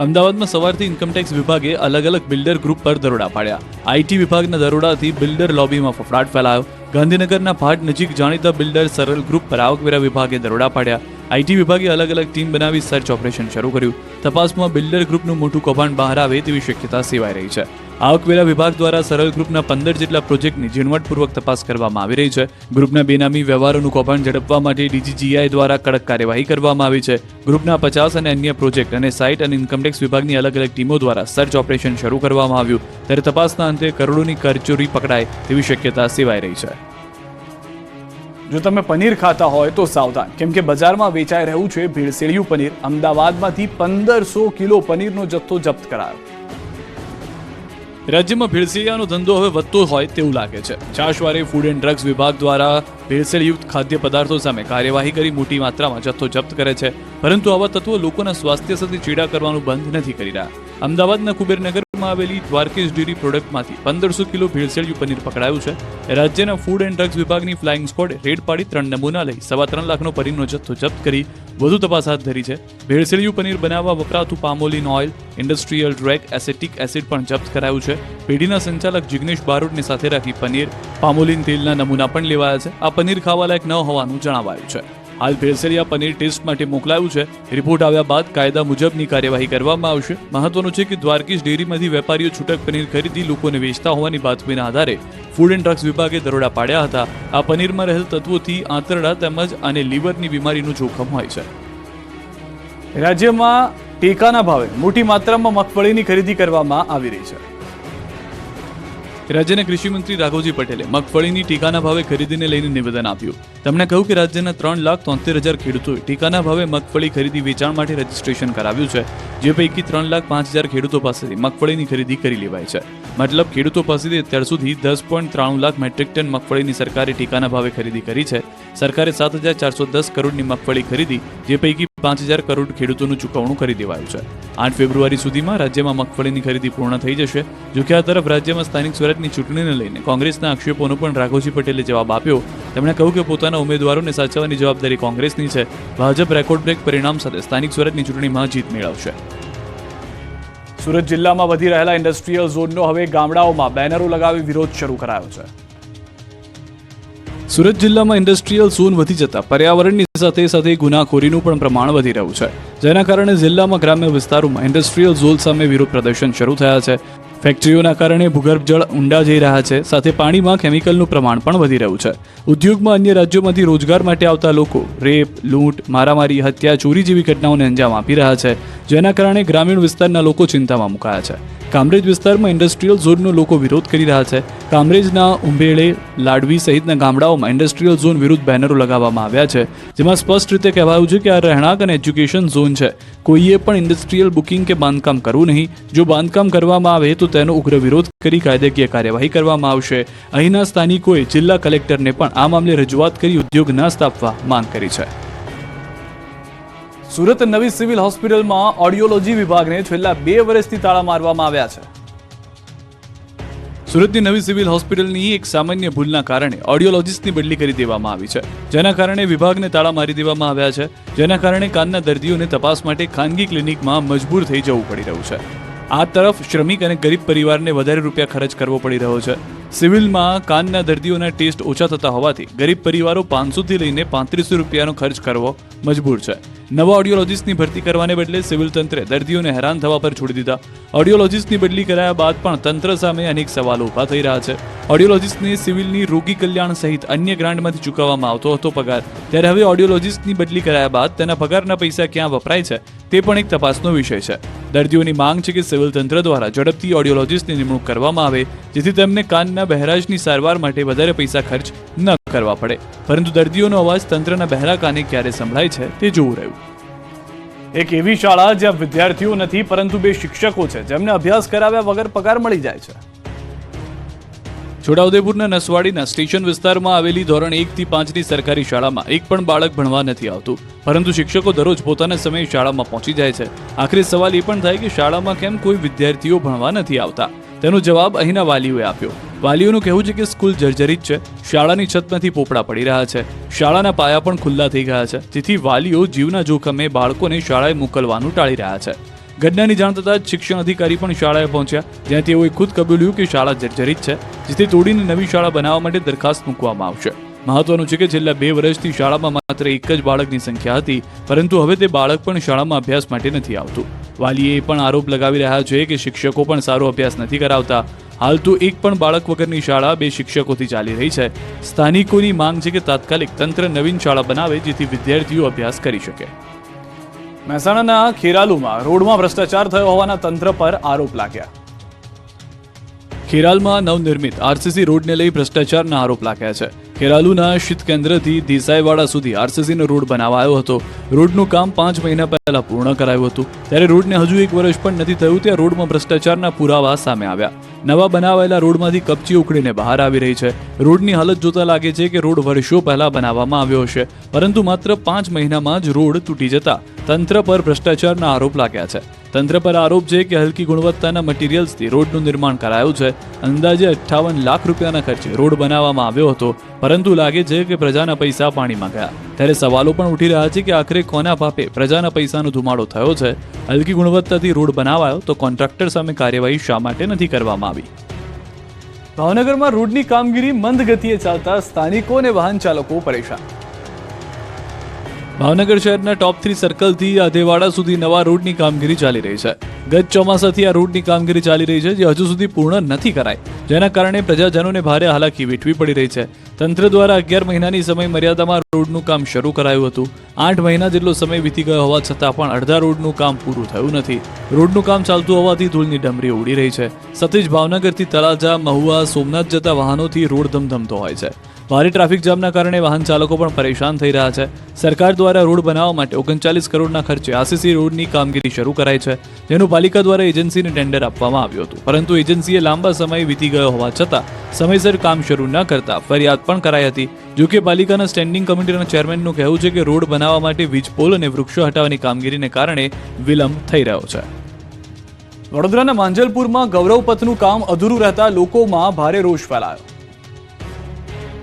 અમદાવાદમાં સવારથી ઇન્કમટેક્સ વિભાગે અલગ અલગ બિલ્ડર ગ્રુપ પર દરોડા પાડ્યા. આઈટી વિભાગના દરોડાથી બિલ્ડર લોબીમાં ફફડાટ ફેલાયો. ગાંધીનગરના ભાટ નજીક જાણીતા બિલ્ડર સરળ ગ્રુપ પર આવકવેરા વિભાગે દરોડા પાડ્યા. આઈટી વિભાગે અલગ અલગ ટીમ બનાવી સર્ચ ઓપરેશન શરૂ કર્યું. તપાસમાં બિલ્ડર ગ્રુપનું મોટું કૌભાંડ બહાર આવે તેવી શક્યતા સેવાઈ રહી છે. આવકવેરા વિભાગ દ્વારા સરળ ગ્રુપના 15 જેટલા પ્રોજેક્ટની ઝીણવટપૂર્વક તપાસ કરવામાં આવી રહી છે. ગ્રુપના બેનામી વ્યવહારોનું કૌભાંડ ઝડપવા માટે ડીજીજીઆઈ દ્વારા કડક કાર્યવાહી કરવામાં આવી છે. ગ્રુપના 50 અને અન્ય પ્રોજેક્ટ અને સાઇટ અને ઇન્કમટેક્સ વિભાગની અલગ અલગ ટીમો દ્વારા સર્ચ ઓપરેશન શરૂ કરવામાં આવ્યું, ત્યારે તપાસના અંતે કરોડોની કરચોરી પકડાય તેવી શક્યતા સેવાઈ રહી છે. જો તમે પનીર ખાતા હોય તો સાવધાન, કેમ કે બજારમાં વેચાઈ રહ્યું છે ભેળસેળિયું પનીર. અમદાવાદમાંથી 1500 કિલો પનીરનો જથ્થો જપ્ત કરાયો. રાજ્યમાં ભેળસેળિયાનો ધંધો હવે વધતો હોય તેવું લાગે છે. છાશવારે ફૂડ એન્ડ ડ્રગ્સ વિભાગ દ્વારા ભેળસેળયુક્ત ખાદ્ય પદાર્થો સામે કાર્યવાહી કરી મોટી માત્રામાં જથ્થો જપ્ત કરે છે, પરંતુ આવા તત્વો લોકોના સ્વાસ્થ્ય સાથે ચેડા કરવાનું બંધ નથી કરી રહ્યા. અમદાવાદના કુબેરનગરમાં આવેલી દ્વારકેશ ડેરી પ્રોડક્ટમાંથી 1500 કિલો ભેળસેળિયું પનીર પકડાયું છે. રાજ્યના ફૂડ એન્ડ ડ્રગ્સ વિભાગની ફ્લાઇંગ સ્ક્વોડે રેડ પાડી 3 નમૂના લઈ 3.25 લાખનો પનીરનો જથ્થો જપ્ત કરી વધુ તપાસ હાથ ધરી છે. ભેળસેળિયું પનીર બનાવવા વપરાતું palmolein oil, industrial drag acetic acid પણ જપ્ત કરાયું છે. પેઢીના સંચાલક જિગ્નેશ બારોટને સાથે રાખી પનીર, પામોલિન તેલના નમૂના પણ લેવાયા છે. આ પનીર ખાવા લાયક ન હોવાનું જણાવાયું છે. હાલ ભેળસેળિયા પનીર ટેસ્ટ માટે મોકલાયું છે. રિપોર્ટ આવ્યા બાદ કાયદા મુજબની કાર્યવાહી કરવામાં આવશે. મહત્વનું છે કે દ્વારકેશ ડેરીમાંથી વેપારીઓ છૂટક પનીર ખરીદી લોકોને વેચતા હોવાની બાતમીના આધારે ફૂડ એન્ડ ડ્રગ્સ વિભાગે દરોડા પાડ્યા હતા. આ પનીરમાં રહેલ તત્વોથી આંતરડા તેમજ અને લીવરની બીમારીનું જોખમ હોય છે. રાજ્યમાં ટેકાના ભાવે મોટી માત્રામાં મગફળીની ખરીદી કરવામાં આવી રહી છે. રાજ્યના કૃષિમંત્રી રાઘવજી પટેલે મગફળીની ટેકાના ભાવે ખરીદીને લઈને નિવેદન આપ્યું. તેમણે કહ્યું કે રાજ્યના 3,73,000 ખેડૂતોએ ટેકાના ભાવે મગફળી ખરીદી વેચાણ માટે રજીસ્ટ્રેશન કરાવ્યું છે, જે પૈકી 3,05,000 ખેડૂતો પાસેથી મગફળીની ખરીદી કરી લેવાય છે. મતલબ ખેડૂતો પાસેથી અત્યાર સુધી 10.93 લાખ મેટ્રિક ટન મગફળીની સરકારે ટેકાના ભાવે ખરીદી કરી છે. સરકારે 7,410 કરોડની મગફળી ખરીદી, જે પૈકી 5,000 કરોડ ખેડૂતોનું ચૂકવણું કરી દેવાયું છે. 8 ફેબ્રુઆરી સુધીમાં રાજ્યમાં મગફળીની ખરીદી પૂર્ણ થઈ જશે. જોકે આ તરફ રાજ્યમાં સ્થાનિક સ્વરાજની ચૂંટણીને લઈને કોંગ્રેસના આક્ષેપોનો પણ રાઘવજી પટેલે જવાબ આપ્યો. તેમણે કહ્યું કે પોતાના ઉમેદવારોને સાચવવાની જવાબદારી કોંગ્રેસની છે. ભાજપ રેકોર્ડ બ્રેક પરિણામ સાથે સ્થાનિક સ્વરાજની ચૂંટણીમાં જીત મેળવશે. સુરત જિલ્લામાં વધી રહેલા ઇન્ડસ્ટ્રીયલ ઝોનનો હવે ગામડાઓમાં બેનરો લગાવી વિરોધ શરૂ કરાયો છે. સુરત જિલ્લામાં ઇન્ડસ્ટ્રીયલ ઝોન વધી જતા પર્યાવરણની સાથે સાથે ગુનાખોરીનું પણ પ્રમાણ વધી રહ્યું છે, જેના કારણે જિલ્લામાં ગ્રામ્ય વિસ્તારોમાં ઇન્ડસ્ટ્રીયલ ઝોન સામે વિરોધ પ્રદર્શન શરૂ થયા છે. ફેક્ટરીઓના કારણે ભૂગર્ભ જળ ઊંડા જઈ રહ્યા છે, સાથે પાણીમાં કેમિકલનું પ્રમાણ પણ વધી રહ્યું છે. ઉદ્યોગમાં અન્ય રાજ્યોમાંથી રોજગાર માટે આવતા લોકો રેપ, લૂંટ, મારામારી, હત્યા, ચોરી જેવી ઘટનાઓને અંજામ આપી રહ્યા છે, જેના કારણે ગ્રામીણ વિસ્તારના લોકો ચિંતામાં મુકાયા છે. કામરેજ વિસ્તારમાં ઇન્ડસ્ટ્રીયલ ઝોનનો લોકો વિરોધ કરી રહ્યા છે. કામરેજના ઉંબેળે, લાડવી સહિતના ગામડાઓમાં ઇન્ડસ્ટ્રીયલ ઝોન વિરુદ્ધ બેનરો લગાવવામાં આવ્યા છે, જેમાં સ્પષ્ટ રીતે કહેવાયું છે કે આ રહેણાંક અને એજ્યુકેશન ઝોન છે. કોઈએ પણ ઇન્ડસ્ટ્રીયલ બુકિંગ કે બાંધકામ કરવું નહીં. જો બાંધકામ કરવામાં આવે તો તેનો ઉગ્ર વિરોધ કરી કાયદાકીય કાર્યવાહી કરવામાં આવશે. અહીંના સ્થાનિકોએ જિલ્લા કલેક્ટરને પણ આ મામલે રજૂઆત કરી ઉદ્યોગ ન સ્થાપવા માંગ કરી છે. સુરત નવી સિવિલ હોસ્પિટલમાં ઓડિયોલોજી વિભાગને છેલ્લા 2 વર્ષથી તાળા મારવામાં આવ્યા છે. સુરતની નવી સિવિલ હોસ્પિટલની એક સામાન્ય ભૂલના કારણે ઓડિયોલોજીસ્ટની બદલી કરી દેવામાં આવી છે, જેના કારણે વિભાગને તાળા મારી દેવામાં આવ્યા છે, જેના કારણે કાનના દર્દીઓને તપાસ માટે ખાનગી ક્લિનિકમાં મજબૂર થઈ જવું પડી રહ્યું છે. આ તરફ શ્રમિક અને ગરીબ પરિવારને વધારે રૂપિયા ખર્ચ કરવો પડી રહ્યો છે. સિવિલમાં કાનના દર્દીઓના ટેસ્ટ ઓછા થતા હોવાથી ગરીબ પરિવારો 500 થી લઈને 3500 રૂપિયાનો ખર્ચ કરવો મજબૂર છે. નવા ઓડિયોલોજીસ્ટની ભરતી કરવાને બદલે સિવિલ તંત્રે દર્દીઓને હેરાન થવા પર છોડી દીધા. ઓડિયોલોજીસ્ટની બદલી કરાયા બાદ પણ તંત્ર સામે અનેક સવાલો ઊભા થઈ રહ્યા છે. ઓડિયોલોજીસ્ટને સિવિલની રોગી કલ્યાણ સહિત અન્ય ગ્રાન્ટમાંથી ચૂકવવામાં આવતો હતો પગાર, ત્યારે હવે ઓડિયોલોજીસ્ટની બદલી કરાયા બાદ તેના પગારના પૈસા ક્યાં વપરાય છે તે પણ એક તપાસનો વિષય છે. દર્દીઓની માંગ છે કે સિવિલ તંત્ર દ્વારા ઝડપથી ઓડિયોલોજીસ્ટની નિમણૂક કરવામાં આવે, જેથી તેમને કાનના બહેરાશની સારવાર માટે વધારે પૈસા ખર્ચ ન કરવા પડે. પરંતુ દર્દીઓનો અવાજ તંત્રના બહેરા કાને ક્યારે સંભળાય છે તે જોવું રહ્યું. એક એવી શાળા જ્યાં વિદ્યાર્થીઓ નથી પરંતુ 2 શિક્ષકો છે, જેમને અભ્યાસ કરાવ્યા વગર પગાર મળી જાય છે. છોટાઉદેપુરના નસવાડીના સ્ટેશન વિસ્તારમાં આવેલી ધોરણ 1 થી 5ની સરકારી શાળામાં એક પણ બાળક ભણવા નથી આવતું, પરંતુ શિક્ષકો દરરોજ પોતાના સમયે શાળામાં પહોંચી જાય છે. આખરે સવાલ એ પણ થાય કે શાળામાં કેમ કોઈ વિદ્યાર્થીઓ ભણવા નથી આવતા? તેનો જવાબ અહીંના વાલીઓએ આપ્યો. વાલીઓનું કહેવું છે કે સ્કૂલ જર્જરિત છે, શાળાની છતમાંથી પોપડા પડી રહ્યા છે, શાળાના પાયા પણ ખુલ્લા થઈ ગયા છે, જેથી વાલીઓ જીવના જોખમે બાળકોને શાળાએ મોકલવાનું ટાળી રહ્યા છે. ઘટનાની જાણ થતાં જ શિક્ષણ અધિકારી પણ શાળાએ પહોંચ્યા, જ્યાં તેઓએ ખુદ કબૂલ્યું કે શાળા જર્જરિત છે, જેથી તોડીને નવી શાળા બનાવવા માટે દરખાસ્ત મૂકવામાં આવશે. મહત્વનું છે કે છેલ્લા 2 વર્ષથી શાળામાં માત્ર એક જ બાળકની સંખ્યા હતી, પરંતુ હવે તે બાળક પણ શાળામાં અભ્યાસ માટે નથી આવતું. વાલીએ પણ આરોપ લગાવી રહ્યા છે કે શિક્ષકો પણ સારો અભ્યાસ નથી કરાવતા. હાલ તો એક પણ બાળક વગરની શાળા 2 શિક્ષકોથી ચાલી રહી છે. સ્થાનિકોની માંગ છે કે તાત્કાલિક તંત્ર નવીન શાળા બનાવે, જેથી વિદ્યાર્થીઓ અભ્યાસ કરી શકે. મહેસાણાના ખેરાલુમાં રોડમાં ભ્રષ્ટાચાર થયો હોવાના તંત્ર પર આરોપ લાગ્યા. ખેરાલમાં નવનિર્મિત આરસીસી રોડને લઈ ભ્રષ્ટાચારના આરોપ લાગ્યા છે. ખેરાલુના શીત કેન્દ્રથી દેસાઈવાડા સુધી આરસીસીનો રોડ બનાવાયો હતો. રોડનું કામ 5 મહિના પહેલા પૂર્ણ કરાયું હતું, ત્યારે રોડને હજુ 1 વર્ષ પણ નથી થયું ત્યાં રોડમાં ભ્રષ્ટાચારના પુરાવા સામે આવ્યા. નવા બનાવાયેલા રોડમાંથી કપચી ઉખડીને બહાર આવી રહી છે. રોડની હાલત જોતા લાગે છે કે રોડ વર્ષો પહેલા બનાવવામાં આવ્યો હશે, પરંતુ માત્ર 5 મહિનામાં જ રોડ તૂટી જતા તંત્ર પર ભ્રષ્ટાચારના આરોપ લાગ્યા છે. તંત્ર પર આરોપ છે કે હલકી ગુણવત્તાના મટીરિયલ્સથી રોડનું નિર્માણ કરાયું છે. અંદાજે 58 લાખ રૂપિયાના ખર્ચે રોડ બનાવવામાં આવ્યો હતો, પરંતુ લાગે છે કે પ્રજાના પૈસા પાણીમાં ગયા. ત્યારે સવાલો પણ ઉઠી રહ્યા છે કે આખરે કોના પાપે પ્રજાના પૈસાનો ધુમાડો થયો છે? હલકી ગુણવત્તાથી રોડ બનાવાયો તો કોન્ટ્રાક્ટર સામે કાર્યવાહી શા માટે નથી કરવામાં આવી? ભાવનગરમાં રોડની કામગીરી મંદ ગતિએ ચાલતા સ્થાનિકો અને વાહન ચાલકો પરેશાન. ભાવનગર શહેરના ટોપ 3 સર્કલથી આધેવાડા સુધી નવા રોડની કામગીરી ચાલી રહી છે. ગત ચોમાસાથી આ રોડની કામગીરી ચાલી રહી છે, જે હજુ સુધી પૂર્ણ નથી કરાઈ, જેના કારણે પ્રજાજનોને ભારે હાલાકી વેઠવી પડી રહી છે. તંત્ર દ્વારા 11 મહિનાની સમય મર્યાદામાં રોડનું કામ શરૂ કરાયું હતું. 8 મહિના જેટલો સમય વીતી ગયો હોવા છતાં પણ અડધા રોડનું કામ પૂરું થયું નથી. રોડનું કામ ચાલતું હોવાથી ધૂળની ડમરી ઉડી રહી છે. સાથે જ ભાવનગરથી તળાજા, મહુવા, સોમનાથ જતા વાહનોથી રોડ ધમધમતો હોય છે. ભારે ટ્રાફિક જામના કારણે વાહન ચાલકો પણ પરેશાન થઈ રહ્યા છે. સરકાર દ્વારા રોડ બનાવવા માટે 39 કરોડના ખર્ચે આરસીસી રોડની કામગીરી શરૂ કરાઈ છે, જેનું પાલિકા દ્વારા એજન્સીને ટેન્ડર આપવામાં આવ્યું હતું, પરંતુ એજન્સીએ લાંબા સમય વીતી ગયો હોવા છતાં સમયસર કામ શરૂ ન કરતા ફરિયાદ પણ કરાઈ હતી. જોકે પાલિકાના સ્ટેન્ડિંગ કમિટીના ચેરમેનનું કહેવું છે કે રોડ બનાવવા માટે વીજપોલ અને વૃક્ષો હટાવવાની કામગીરીને કારણે વિલંબ થઈ રહ્યો છે. વડોદરાના માંજલપુરમાં ગૌરવ પથનું કામ અધૂરું રહેતા લોકોમાં ભારે રોષ ફેલાયો.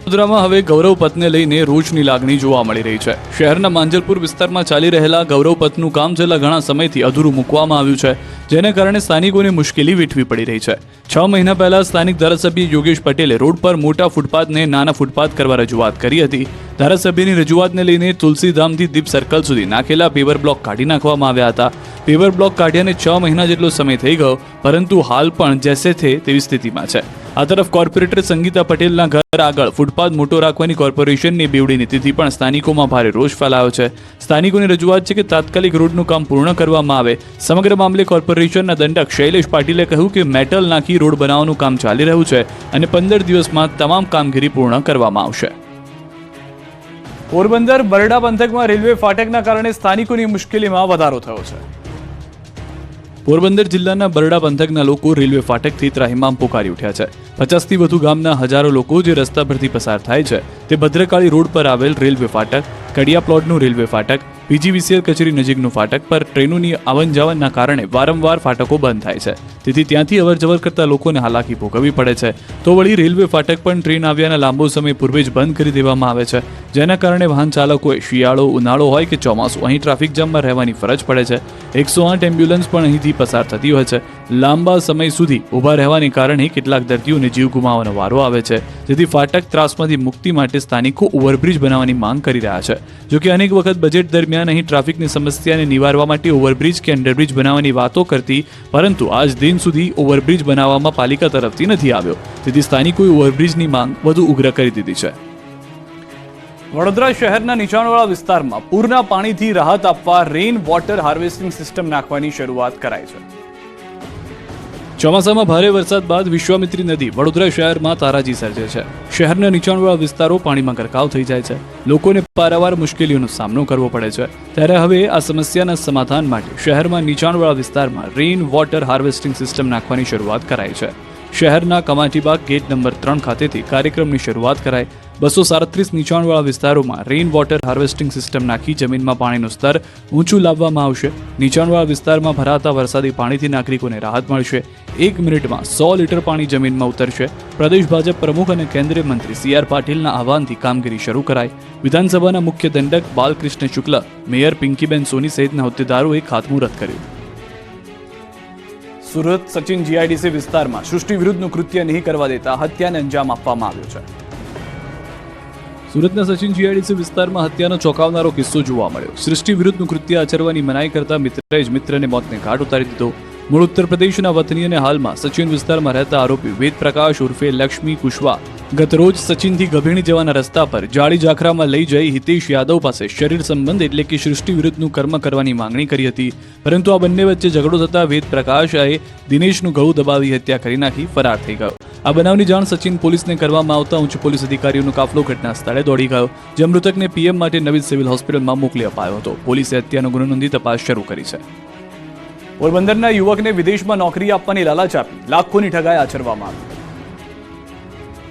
વડોદરામાં હવે ગૌરવ પથને લઈને રોષની લાગણી જોવા મળી રહી છે. શહેરના માંજલપુર વિસ્તારમાં ચાલી રહેલા ગૌરવ પથનું કામ છેલ્લા ઘણા સમયથી અધૂરું મૂકવામાં આવ્યું છે, જેને કારણે સ્થાનિકોને મુશ્કેલી વેઠવી પડી રહી છે. 6 મહિના પહેલા સ્થાનિક ધારાસભ્ય યોગેશ પટેલે રોડ પર મોટા ફૂટપાથને નાના ફૂટપાથ કરવા રજૂઆત કરી હતી. ધારાસભ્યની રજૂઆતને લઈને તુલસીધામથી દીપ સર્કલ સુધી નાખેલા પેવર બ્લોક કાઢી નાખવામાં આવ્યા હતા. પેવર બ્લોક કાઢ્યાને 6 મહિના જેટલો સમય થઈ ગયો, પરંતુ હાલ પણ જેસે થે તેવી સ્થિતિમાં છે. આ તરફ કોર્પોરેટર સંગીતા પટેલના ઘર આગળ ફૂટપાથ મોટો રાખવાની કોર્પોરેશનની બેવડી નીતિથી પણ સ્થાનિકોમાં ભારે રોષ ફેલાયો છે. સ્થાનિકોની રજૂઆત છે કે તાત્કાલિક રોડનું કામ પૂર્ણ કરવામાં આવે. સમગ્ર મામલે કોર્પોરેશનના દંડક શૈલેષ પાટીલે કહ્યું કે મેટલ નાખી રોડ બનાવવાનું કામ ચાલી રહ્યું છે અને 15 દિવસમાં તમામ કામગીરી પૂર્ણ કરવામાં આવશે. પોરબંદર બરડા પંથકમાં રેલવે ફાટકના કારણે સ્થાનિકોની મુશ્કેલીમાં વધારો થયો છે. પોરબંદર જિલ્લાના બરડા પંથકના લોકો રેલવે ફાટકથી ત્રાહિમામ પોકારી ઉઠ્યા છે. 50થી વધુ ગામના હજારો લોકો જે રસ્તા પરથી પસાર થાય છે તે ભદ્રકાળી રોડ પર આવેલ રેલવે ફાટક, કડિયા પ્લોટનું રેલવે ફાટક, પીજીવીસીએલ કચેરી નજીકનું ફાટક પર ટ્રેનોની આવન જાવનના કારણે વારંવાર ફાટકો બંધ થાય છે. તેથી ત્યાંથી અવરજવર કરતા લોકોને હાલાકી ભોગવવી પડે છે. તો વળી રેલવે ફાટક પણ ટ્રેન આવ્યાના લાંબો સમય પૂર્વે જ બંધ કરી દેવામાં આવે છે, જેના કારણે વાહન ચાલકોએ શિયાળો, ઉનાળો હોય કે ચોમાસું અહીં ટ્રાફિક જામમાં રહેવાની ફરજ પડે છે. 108 એમ્બ્યુલન્સ પણ અહીંથી પસાર થતી હોય છે. લાંબા સમય સુધી ઊભા રહેવાને કારણે કેટલાક દર્દીઓને જીવ ગુમાવવાનો વારો આવે છે. જેથી ફાટક ત્રાસમાંથી મુક્તિ માટે સ્થાનિકો ઓવરબ્રિજ બનાવવાની માંગ કરી રહ્યા છે. જોકે અનેક વખત બજેટ દરમિયાન અહીં ટ્રાફિકની સમસ્યાને નિવારવા માટે ઓવરબ્રિજ કે અંડરબ્રિજ બનાવવાની વાતો કરતી, પરંતુ આજ દિન સુધી ઓવરબ્રિજ બનાવવામાં પાલિકા તરફથી નથી આવ્યો. તેથી સ્થાનિકોએ ઓવરબ્રિજની માંગ વધુ ઉગ્ર કરી દીધી છે. વડોદરા શહેરના નીચાણવાળા વિસ્તારમાં પૂરના પાણીથી રાહત આપવા રેઇન વોટર હાર્વેસ્ટિંગ સિસ્ટમ નાખવાની શરૂઆત કરાઈ છે. ચોમાસામાં ભારે વરસાદ બાદ વિશ્વામિત્રી નદી વડોદરા શહેરમાં તારાજી સર્જે છે. શહેરના નીચાણવાળા વિસ્તારો પાણીમાં ગરકાવ થઈ જાય છે. લોકોને પારાવાર મુશ્કેલીઓનો સામનો કરવો પડે છે. ત્યારે હવે આ સમસ્યાના સમાધાન માટે શહેરમાં નીચાણવાળા વિસ્તારમાં રેઇન વોટર હાર્વેસ્ટિંગ સિસ્ટમ નાખવાની શરૂઆત કરાઈ છે. શહેરના કમાટીબાગ ગેટ નંબર 3 ખાતેથી કાર્યક્રમની શરૂઆત કરાઈ. 237 નીચાણવાળા વિસ્તારોમાં રેઇન વોટર હાર્વેસ્ટિંગ સિસ્ટમ નાખી જમીનમાં પાણીનું સ્તર ઊંચું લાવવામાં આવશે. નીચાણવાળા વિસ્તારમાં ભરાતા વરસાદી પાણીથી નાગરિકોને રાહત મળશે. 1 મિનિટમાં 100 લીટર પાણી જમીનમાં ઉતરશે. પ્રદેશ ભાજપ પ્રમુખ અને કેન્દ્રીય મંત્રી CR પાટીલના આહવાનથી કામગીરી શરૂ કરાઈ. વિધાનસભાના મુખ્ય દંડક બાલકૃષ્ણ શુક્લ, મેયર પિંકીબેન સોની સહિતના હોદ્દેદારોએ ખાતમુહૂર્ત કર્યું. સુરત સચિન GIDC વિસ્તારમાં સૃષ્ટિ વિરુદ્ધનું કૃત્ય નહીં કરવા દેતા હત્યાને અંજામ આપવામાં આવ્યો છે. સુરતના સચિન GIDC વિસ્તારમાં હત્યાનો ચોંકાવનારો કિસ્સો જોવા મળ્યો. સૃષ્ટિ વિરુદ્ધનું કૃત્ય આચરવાની મનાઈ કરતા મિત્રએ જ મિત્રને મોતને ઘાટ ઉતારી દીધો. મૂળ ઉત્તર પ્રદેશના વતની અને હાલમાં સચિન વિસ્તારમાં રહેતા આરોપી વેદ પ્રકાશ ઉર્ફે લક્ષ્મી કુશવા ગતરોજ સચિનથી ગભેણી જવાના રસ્તા પર જાળી જાખરામાં લઈ જઈ હિતેશ યાદવ પાસે શરીર સંબંધ એટલે કે સૃષ્ટિ વિરુદ્ધનું કર્મ કરવાની માંગણી કરી હતી. પરંતુ આ બંને વચ્ચે ઝઘડો થતા વેદ પ્રકાશએ દિનેશનું ગળું દબાવી હત્યા કરી નાખી ફરાર થઈ ગયો. આ બનાવની જાણ સચિન પોલીસને કરવામાં આવતા ઉચ્ચ પોલીસ અધિકારીઓનો કાફલો ઘટના સ્થળે દોડી ગયો, જે મૃતકને PM માટે નવી સિવિલ હોસ્પિટલમાં મોકલી અપાયો હતો. પોલીસે હત્યાનો ગુનો નોંધી તપાસ શરૂ કરી છે. પોરબંદરના યુવકને વિદેશમાં નોકરી આપવાની લાલચ આપી લાખોની ઠગાઈ આચરવામાં આવી.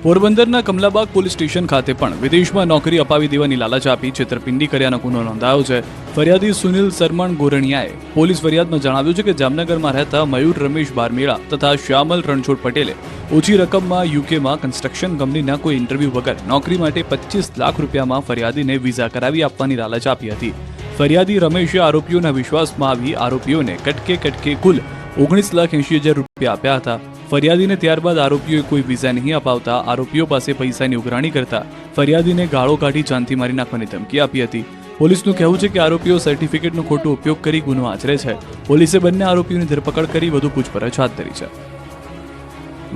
પોરબંદરના કમલાબાગ પોલીસ સ્ટેશન ખાતે પણ વિદેશમાં નોકરી અપાવી દેવાની લાલચ આપી છેતરપિંડી કર્યાનો ગુનો નોંધાયો છે. ફરિયાદી સુનિલ સરમણ ગોરણિયાએ પોલીસ ફરિયાદમાં જણાવ્યું છે કે જામનગરમાં રહેતા મયુર રમેશ બારમેળા તથા શ્યામલ રણછોડ પટેલે ઓછી રકમમાં યુકેમાં કન્સ્ટ્રક્શન કંપનીના કોઈ ઇન્ટરવ્યૂ વગર નોકરી માટે 25 લાખ રૂપિયામાં ફરિયાદીને વિઝા કરાવી આપવાની લાલચ આપી હતી. ફરિયાદી રમેશે આરોપીઓના વિશ્વાસમાં આવી આરોપીઓને કટકે કુલ 19,80,000 રૂપિયા આપ્યા હતા. ફરિયાદીને ત્યારબાદ આરોપીઓએ કોઈ વિઝા નહીં અપાવતા આરોપીઓ પાસે પૈસાની ઉઘરાણી કરતા ફરિયાદીને ગાળો કાઢી જાનથી મારી નાખવાની ધમકી આપી હતી. પોલીસનું કહેવું છે કે આરોપીઓ સર્ટિફિકેટનો ખોટો ઉપયોગ કરી ગુનો આચરે છે. પોલીસે બંને આરોપીઓની ધરપકડ કરી વધુ પૂછપરછ હાથ ધરી છે.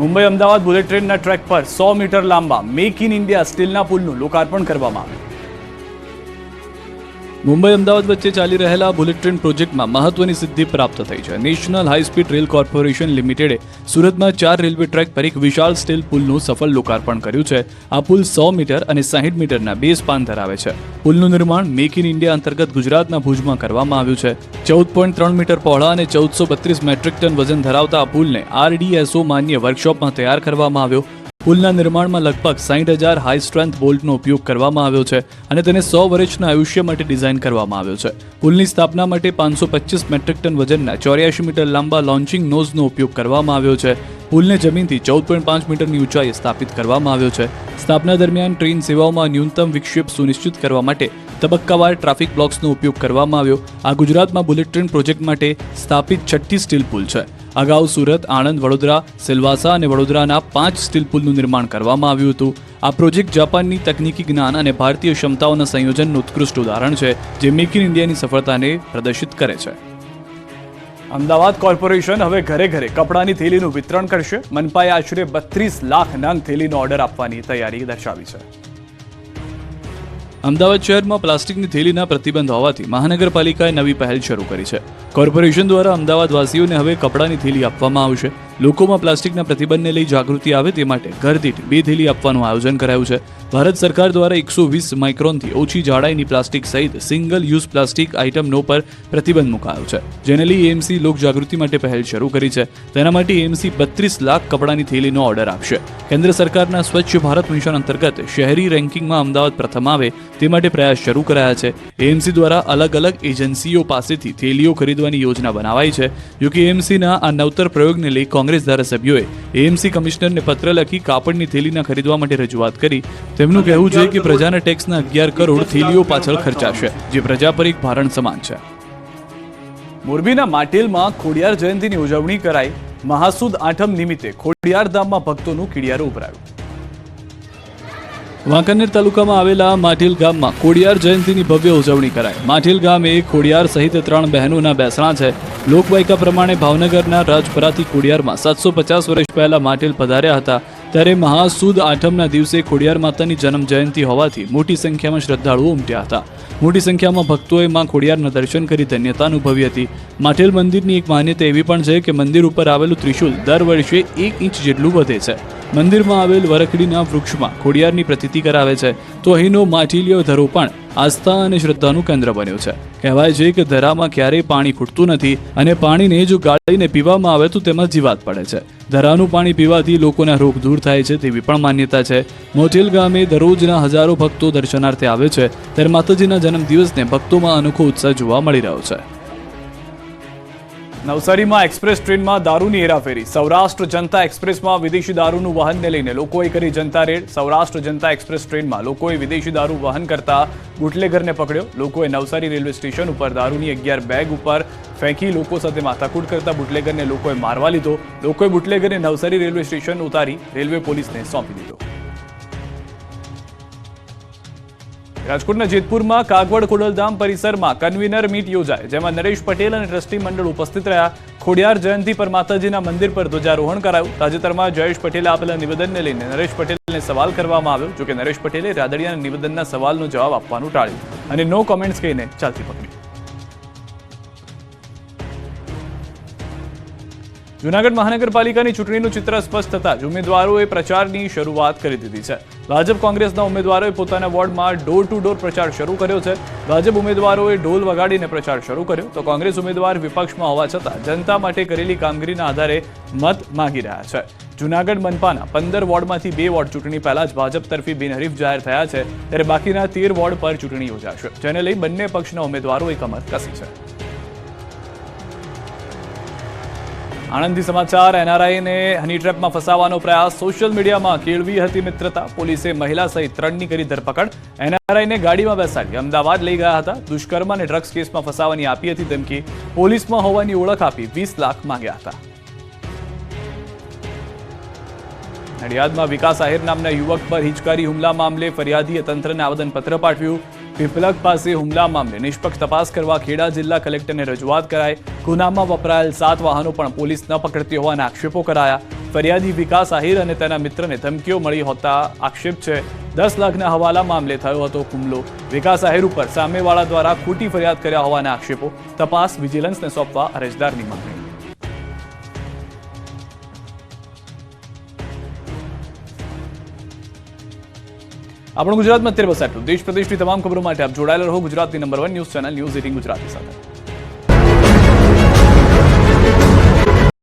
મુંબઈ અમદાવાદ બુલેટ ટ્રેનના ટ્રેક પર 100 મીટર લાંબા મેક ઇન ઇન્ડિયા સ્ટીલના પુલનું લોકાર્પણ કરવામાં આવ્યું. મુંબઈ અમદાવાદ વચ્ચે ચાલી રહેલા બુલેટ ટ્રેન પ્રોજેક્ટમાં મહત્વની સિદ્ધિ પ્રાપ્ત થઈ છે. National high speed rail corporation લિમિટેડે સુરતમાં 4 રેલવે ટ્રેક પર એક વિશાળ સ્ટીલ પુલનું સફળ લોકાર્પણ કર્યું છે. આ પુલ 100 મીટર અને 60 મીટરના 2 સ્પાન ધરાવે છે. પુલનું નિર્માણ મેક ઇન ઇન્ડિયા અંતર્ગત ગુજરાતના ભુજમાં કરવામાં આવ્યું છે. 14.3 મીટર પહોળા અને 1432 મેટ્રિક ટન વજન ધરાવતા આ પુલને RDSO માન્ય વર્કશોપમાં તૈયાર કરવામાં આવ્યો. પુલના નિર્માણમાં લગભગ 60,000 હાઈ સ્ટ્રેન્થ બોલ્ટનો ઉપયોગ કરવામાં આવ્યો છે અને તેને 100 વર્ષના આયુષ્ય માટે ડિઝાઇન કરવામાં આવ્યો છે. પુલની સ્થાપના માટે 525 મેટ્રિક ટન વજનના 84 મીટર લાંબા લોન્ચિંગ નોઝનો ઉપયોગ કરવામાં આવ્યો છે. પુલને જમીનથી 14.5 મીટરની ઊંચાઈએ સ્થાપિત કરવામાં આવ્યો છે. સ્થાપના દરમિયાન ટ્રેન સેવાઓમાં ન્યૂનતમ વિક્ષેપ સુનિશ્ચિત કરવા માટે તબક્કાવાર ટ્રાફિક બ્લોક્સનો ઉપયોગ કરવામાં આવ્યો. આ ગુજરાતમાં બુલેટ ટ્રેન પ્રોજેક્ટ માટે સ્થાપિત 6ઠ્ઠી સ્ટીલ પુલ છે. અગાઉ સુરત, આણંદ, વડોદરા, સિલવાસા અને વડોદરાના 5 સ્ટીલ પુલનું નિર્માણ કરવામાં આવ્યું હતું. આ પ્રોજેક્ટ જાપાનની તકનીકી જ્ઞાન અને ભારતીય ક્ષમતાઓના સંયોજનનું ઉત્કૃષ્ટ ઉદાહરણ છે, જે મેક ઇન ઇન્ડિયાની સફળતાને પ્રદર્શિત કરે છે. અમદાવાદ કોર્પોરેશન હવે ઘરે ઘરે કપડાની થેલીનું વિતરણ કરશે. મનપાએ આશરે 32 લાખ નંગ થેલીનો ઓર્ડર આપવાની તૈયારી દર્શાવી છે. અમદાવાદ શહેરમાં પ્લાસ્ટિકની થેલીના પ્રતિબંધ હોવાથી મહાનગરપાલિકાએ નવી પહેલ શરૂ કરી છે. કોર્પોરેશન દ્વારા અમદાવાદવાસીઓને હવે કપડાની થેલી આપવામાં આવશે. લોકોમાં પ્લાસ્ટિકના પ્રતિબંધને લઈ જાગૃતિ આવે તે માટે ઘર દીઠ 2 થેલી આપવાનું આયોજન કરાયું છે. ભારત સરકાર દ્વારા 120 માઇક્રોનથી ઓછી જાડાઈની પ્લાસ્ટિક સહિત સિંગલ યુઝ પ્લાસ્ટિક આઇટમનો પર પ્રતિબંધ મુકાયો છે, જેને લઈ એએમસી લોક જાગૃતિ માટે પહેલ શરૂ કરી છે. તેના માટે એએમસી 32 લાખ કપડાની થેલીનો ઓર્ડર આપશે. કેન્દ્ર સરકારના સ્વચ્છ ભારત મિશન અંતર્ગત શહેરી રેન્કિંગમાં અમદાવાદ પ્રથમ આવે તે માટે પ્રયાસ શરૂ કરાયા છે. એએમસી દ્વારા અલગ અલગ એજન્સીઓ પાસેથી થેલીઓ ખરીદવાની યોજના બનાવાઈ છે. જોકે એએમસીના આ નવતર પ્રયોગને લઈ કોંગ્રેસ ધારાસભ્યોએ એએમસી કમિશનરને પત્ર લખી કાપડની થેલીના ખરીદવા માટે રજૂઆત કરી. તેમનું કહેવું છે કે પ્રજાના ટેક્સના 11 કરોડ થેલીઓ પાછળ ખર્ચાશે, જે પ્રજા પર એક ભારણ સમાન છે. મોરબીના માટેલમાં ખોડિયાર જયંતિની ઉજવણી કરાઈ. મહાસુદ આઠમ નિમિત્તે ખોડિયાર ધામમાં ભક્તોનું કિડિયારું ઉભરાયું. વાંકાનેર તાલુકામાં આવેલા માટેલ ગામમાં ખોડિયાર જયંતિની ભવ્ય ઉજવણી કરાઈ. માટેલ ગામ એ ખોડિયાર સહિત 3 બહેનોના બેસણા છે. લોકવાયકા પ્રમાણે ભાવનગરના રાજપરાથી ખોડિયારમાં 750 વર્ષ પહેલા માટેલ પધાર્યા હતા. ત્યારે મહાસુદ આઠમના દિવસે ખોડિયાર માતાની જન્મ જયંતિ હોવાથી મોટી સંખ્યામાં શ્રદ્ધાળુઓ ઉમટ્યા હતા. મોટી સંખ્યામાં ભક્તોએ માં ખોડિયારના દર્શન કરી ધન્યતા અનુભવી હતી. માટેલ મંદિરની એક માન્યતા એવી પણ છે કે મંદિર ઉપર આવેલું ત્રિશુલ દર વર્ષે 1 ઇંચ જેટલું વધે છે. મંદિરમાં આવેલ વરખડીના વૃક્ષમાં ખોડિયારની પ્રતીતિ કરાવે છે. તો અહીંનો માટીલિયો ધરો પણ આસ્થા અને શ્રદ્ધાનું કેન્દ્ર બન્યો છે. કહેવાય છે કે ધરામાં ક્યારેય પાણી ખૂટતું નથી અને પાણીને જો ગાળીને પીવામાં આવે તો તેમાં જીવાત પડે છે. ધરાનું પાણી પીવાથી લોકોના રોગ દૂર થાય છે તેવી પણ માન્યતા છે. મોટેલ ગામે દરરોજના હજારો ભક્તો દર્શનાર્થે આવે છે. ત્યારે માતાજીના જન્મદિવસને ભક્તોમાં અનોખો ઉત્સાહ જોવા મળી રહ્યો છે. નવસારીમાં એક્સપ્રેસ ટ્રેનમાં દારૂની હેરાફેરી. સૌરાષ્ટ્ર જનતા એક્સપ્રેસમાં વિદેશી દારૂનું વહનને લઈને લોકોએ કરી જનતા રેડ. સૌરાષ્ટ્ર જનતા એક્સપ્રેસ ટ્રેનમાં લોકોએ વિદેશી દારૂ વહન કરતા બુટલેગરને પકડ્યો. લોકોએ નવસારી રેલવે સ્ટેશન ઉપર દારૂની 11 બેગ ઉપર ફેંકી લોકો સાથે માથાકૂટ કરતા બુટલેગરને લોકોએ મારવા લીધો. લોકોએ બુટલેગરને નવસારી રેલવે સ્ટેશન ઉતારી રેલવે પોલીસને સોંપી દીધો. રાજકોટના જેતપુરમાં કાગવડ ખોડલધામ પરિસરમાં કન્વીનર મીટ યોજાય, જેમાં નરેશ પટેલ અને ટ્રસ્ટી મંડળ ઉપસ્થિત રહ્યા. ખોડિયાર જયંતિ પર માતાજીના મંદિર પર ધ્વજારોહણ કરાયું. તાજેતરમાં જયેશ પટેલે આપેલા નિવેદનને લઈને નરેશ પટેલને સવાલ કરવામાં આવ્યો. જોકે નરેશ પટેલે રાદડિયાના નિવેદનના સવાલનો જવાબ આપવાનું ટાળ્યું અને નો કોમેન્ટ્સ કહીને ચાલતી પકડી. જૂનાગઢ મહાનગરપાલિકાની ચૂંટણીનું ચિત્ર સ્પષ્ટ થતા જ ઉમેદવારોએ પ્રચારની શરૂઆત કરી દીધી છે. ભાજપ કોંગ્રેસના ઉમેદવારોએ પોતાના વોર્ડમાં ડોર ટુ ડોર પ્રચાર શરૂ કર્યો છે. ભાજપ ઉમેદવારોએ ઢોલ વગાડીને પ્રચાર શરૂ કર્યો, તો કોંગ્રેસ ઉમેદવાર વિપક્ષમાં હોવા છતાં જનતા માટે કરેલી કામગીરીના આધારે મત માંગી રહ્યા છે. જૂનાગઢ મનપાના 15 વોર્ડમાંથી 2 વોર્ડ ચૂંટણી પહેલા જ ભાજપ તરફી બિનહરીફ જાહેર થયા છે. ત્યારે બાકીના 13 વોર્ડ પર ચૂંટણી યોજાશે, જેને લઈ બંને પક્ષના ઉમેદવારોએ કમર કસી છે. આણંદથી સમાચાર. એનઆરઆઈને હની ટ્રેપમાં ફસાવવાનો પ્રયાસ. સોશિયલ મીડિયામાં કેળવી હતી મિત્રતા. પોલીસે મહિલા સહિત 3ની કરી ધરપકડ. એનઆરઆઈને ગાડીમાં બેસાડી અમદાવાદ લઈ ગયા હતા. દુષ્કર્મ અને ડ્રગ્સ કેસમાં ફસાવાની આપી હતી ધમકી. પોલીસમાં હોવાની ઓળખ આપી 20 લાખ માંગ્યા હતા. નડિયાદમાં વિકાસ આહિર નામના યુવક પર હિચકારી હુમલા મામલે ફરિયાદીએ તંત્રને આવેદનપત્ર પાઠવ્યું. પીપલગ પાસે હુમલા મામલે નિષ્પક્ષ તપાસ કરવા ખેડા જિલ્લા કલેક્ટરને રજૂઆત કરાઈ. ગુનામાં વપરાયેલ 7 વાહનો પણ પોલીસ ન પકડતી હોવાના આક્ષેપો કરાયા. ફરિયાદી વિકાસ આહિર અને તેના મિત્રને ધમકીઓ મળી હોતા આક્ષેપ છે. 10 લાખના હવાલા મામલે થયો હતો હુમલો. વિકાસ આહિર ઉપર સામેવાળા દ્વારા ખોટી ફરિયાદ કર્યા હોવાના આક્ષેપો. તપાસ વિજિલન્સને સોંપવા અરજદારની માંગણી. આપણું ગુજરાતમાં અત્યારે બસ આટલું. દેશ પ્રદેશની તમામ ખબરો માટે આપ જોડાયેલા રહો ગુજરાતની number 1 news channel news 18 Gujarati સાથે.